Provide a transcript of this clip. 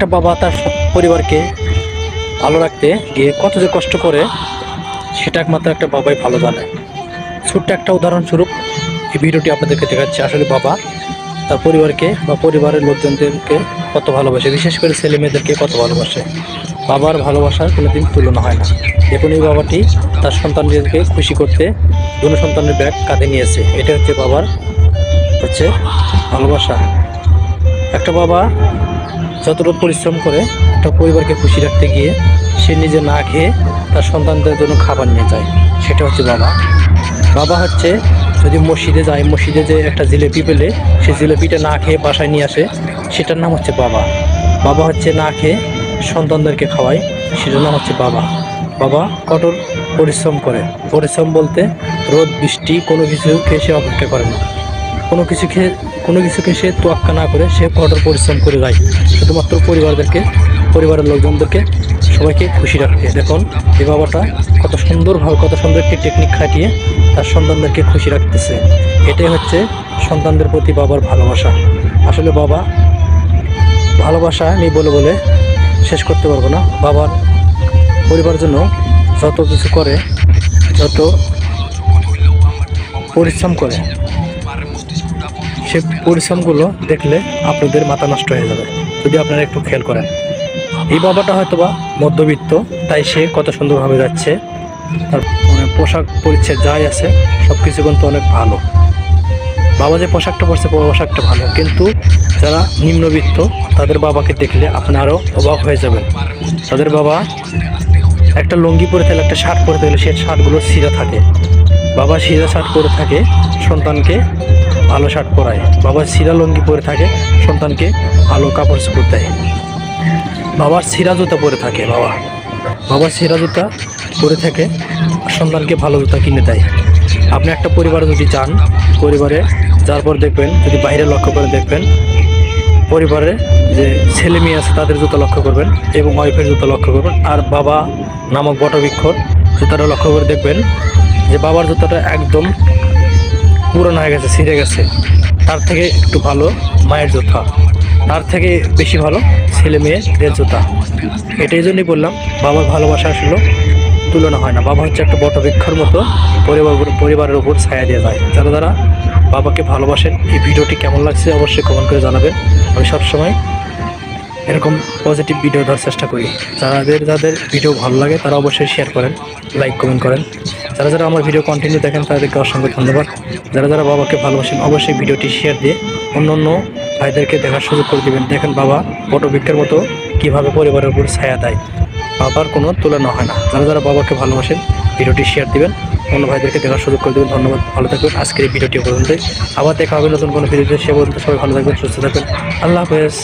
একটা বাবা তার পরিবারকে ভালো রাখতে গিয়ে কত যে কষ্ট করে সেটা একমাত্র একটা বাবাই ভালো জানে। ছোট্ট একটা উদাহরণস্বরূপ এই ভিডিওটি আপনাদেরকে দেখাচ্ছি। আসলে বাবা তার পরিবারকে বা পরিবারের লোকজনদেরকে কত ভালোবাসে, বিশেষ করে ছেলে মেয়েদেরকে কত ভালোবাসে। বাবার ভালোবাসার কোনোদিন তুলনা হয় না। দেখুন এই বাবাটি তার সন্তানদেরকে খুশি করতে দুটো সন্তানের ব্যাগ কাঁধে নিয়েছে। এটা হচ্ছে বাবার ভালোবাসা। একটা বাবা যতটুকু পরিশ্রম করে একটা পরিবারকে খুশি রাখতে গিয়ে সে নিজে না খেয়ে তার সন্তানদের জন্য খাবার নিয়ে যায়, সেটা হচ্ছে বাবা। বাবা হচ্ছে যদি মসজিদে যায়, মসজিদে যে একটা জিলেপি পেলে সে জিলেপিটা না খেয়ে বাসায় নিয়ে আসে, সেটার নাম হচ্ছে বাবা। বাবা হচ্ছে না খেয়ে সন্তানদেরকে খাওয়ায়, সেটার নাম হচ্ছে বাবা। বাবা কঠোর পরিশ্রম করে, পরিশ্রম বলতে রোদ বৃষ্টি কোনো কিছু খেয়ে সে অপেক্ষা করে না। কোনো কিছুকে সে তোয়াক্কা না করে সে কঠোর পরিশ্রম করে যায় শুধুমাত্র পরিবারের লোকজনদেরকে সবাইকে খুশি রাখতে। দেখুন এই বাবাটা কত সুন্দরভাবে কত সুন্দর একটি টেকনিক খাটিয়ে তার সন্তানদেরকে খুশি রাখতেছে। এটাই হচ্ছে সন্তানদের প্রতি বাবার ভালোবাসা। আসলে বাবা ভালোবাসা নেই বলে শেষ করতে পারবো না। বাবার পরিবারের জন্য যত কিছু করে, যত পরিশ্রম করে, সে পরিশ্রমগুলো দেখলে আপনাদের মাথা নষ্ট হয়ে যাবে যদি আপনারা একটু খেয়াল করেন। এই বাবাটা হয়তোবা মধ্যবিত্ত, তাই সে কত সুন্দরভাবে যাচ্ছে। তার পোশাক পরিচ্ছদ যাই আছে সব কিছু কিন্তু অনেক ভালো। বাবা যে পোশাকটা পরছে পোশাকটা ভালো, কিন্তু যারা নিম্নবিত্ত তাদের বাবাকে দেখলে আপনি আরও অবাক হয়ে যাবেন। তাদের বাবা একটা লুঙ্গি পরে থাকলে, একটা শার্ট পরে থাকলে সে শার্টগুলো ছিঁড়া থাকে। বাবা ছিঁড়া শার্ট পরে থাকে, সন্তানকে ভালো শার্ট পরায়। বাবা ছিঁড়া লুঙ্গি পরে থাকে, সন্তানকে ভালো কাপড় চোপড় দেয়। বাবার ছিঁড়া জুতা পরে থাকে, বাবার ছিঁড়া জুতা পরে থাকে, সন্তানকে ভালো জুতা কিনে দেয়। আপনি একটা পরিবারে যদি যান, পরিবারে যার পর দেখবেন, যদি বাইরে লক্ষ্য করে দেখবেন, পরিবারে যে ছেলে মেয়ে আছে তাদের জুতা লক্ষ্য করবেন এবং ওয়াইফের জুতা লক্ষ্য করবেন। আর বাবা নামক বটবৃক্ষর জুতাটা লক্ষ্য করে দেখবেন যে বাবার জুতাটা একদম পুরনো হয়ে গেছে, ছিঁড়ে গেছে। তার থেকে একটু ভালো মায়ের জুতা, তার থেকে বেশি ভালো ছেলে মেয়েদের জুতা। এটাই জন্যই বললাম বাবার ভালোবাসা আসলে তুলনা হয় না। বাবা হচ্ছে একটা বটবৃক্ষর মতো পরিবারের উপর ছায়া দিয়ে যায়। যারা বাবাকে ভালোবাসেন, এই ভিডিওটি কেমন লাগছে অবশ্যই কমেন্ট করে জানাবেন। আমি সবসময় এরকম পজিটিভ ভিডিও দেওয়ার চেষ্টা করি। যাদের ভিডিও ভালো লাগে তারা অবশ্যই শেয়ার করেন, লাইক কমেন্ট করেন। যারা আমার ভিডিও কন্টিনিউ দেখেন তাদেরকে অসংখ্য ধন্যবাদ। যারা বাবাকে ভালোবাসেন অবশ্যই ভিডিওটি শেয়ার দিয়ে অন্য ভাইদেরকে দেখার সুযোগ করে দেবেন। দেখেন বাবা বটবৃক্ষের মতো কীভাবে পরিবারের উপর ছায়া দেয়। বাবার কোনো তুলনা হয় না। যারা বাবাকে ভালোবাসেন ভিডিওটি শেয়ার দিবেন, অন্য ভাইদেরকে দেখার সুযোগ করে দেবেন। ধন্যবাদ, ভালো থাকবেন। আজকের এই ভিডিওটি পর্যন্তই, আবার দেখা হবে নতুন কোনো ভিডিওতে। সে পর্যন্ত সবাই ভালো থাকবেন, সুস্থ থাকবেন। আল্লাহ হাফেজ।